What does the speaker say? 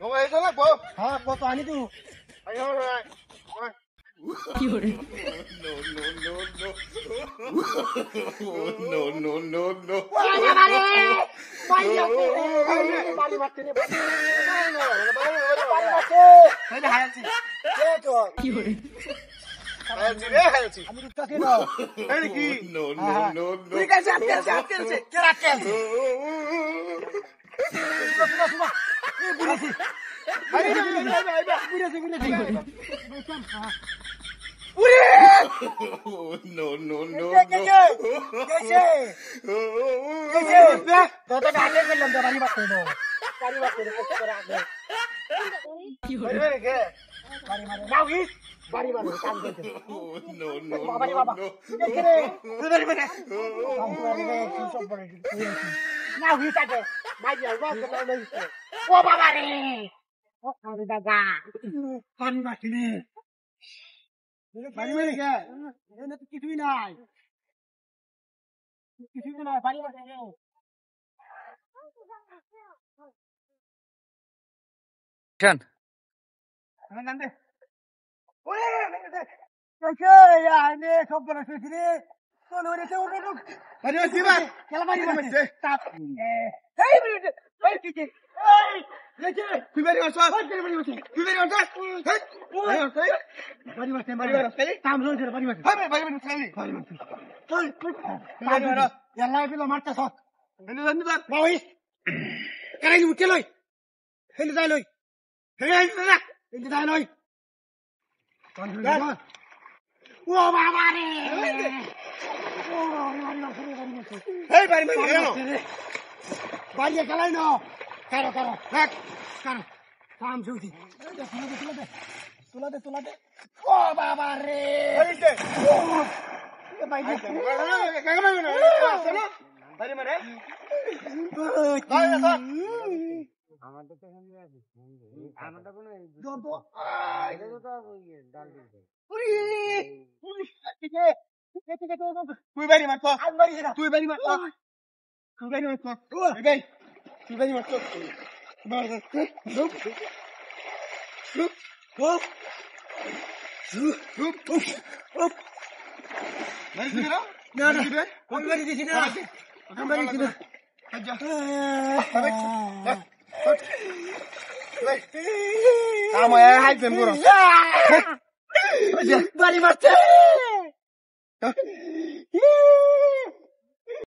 Ngồi xuống là bố. হ্যাঁ কত আনি তু Anh ơi này. কি করে No, no, no, no. বাড়ি মারতে রে বাড়ি Thấy là hay gì? কে তো কি করে Hay gì đấy, hay gì? আমি রূপটা কে দাও Hay là কি? No, no, no, no. Đi cái chặt tiền chặt tiền gì? কে রাখতে আছে Hay đi đi đi đi. বুড়েছে বুড়েছে No, no, no, কে তো তো ডালে করলাম তো বাড়ি মারতে দাও বাড়ি মারতে দাও কত করে আগে কি Hay করে đi cái. বাড়ি মারে নাও গিস বাড়ি মারে কাম করতে no, no, বাবা রে বাবা no. দেখে রে Đi đi đi. কাম করে রে কি সব বলে নাও গিস আগে মাই যাও বাস করে লই ও বাবা রে ও আরে দাদা পানি মারতে রে বাড়ি মারে কে এনে তো কিছুই নাই কিছুই নাই বাড়ি মারতে রে Nande. ওরে দেখে আইনে সব বলে শুইছিরে কোন ওরে তো ওরে Hay đi đi bạn. খেলা বাড়ি মারতে তাপ এই মিনিট এই কি এই লেকে Quý vị đi vào sao? বাড়ি মারতে Quý vị đi vào sao? Hey. Hay vào sao? বাড়ি মারতে Hay vào sao? কাম হইছে বাড়ি মারতে Hay mày đi vào sao? বাড়ি মারতে বাড়ি মারতে ইয়াল্লা বিলো মারতে সব Đi lên đi bạn. বাড়ি কারাই উঠে লই হেলে যাই লই হেলে না এই যাই লই ও বাবা রে ও বাড়ি মারতে বাড়ি মারতে Hey bạn mày nghe nào? বাড়ি চালাই না কারো কারো রাখ কারো কাম শুনছি তোলা দে ও বাবা রে Hay đi chơi. ভাই Cái mày này. Sao nó? Hay đi mà đấy. Đây là sao? Quý vị đi mặt co. Quý vị đi mặt co. Quý vị đi mặt co. Quý vị. Quý vị đi mặt co. Mari sini dong. না না আমি বাড়ি দিছি না আমি বাড়ি দিছি না Aja. Baik. Kamu ya hai ben bro. বাড়ি মারছে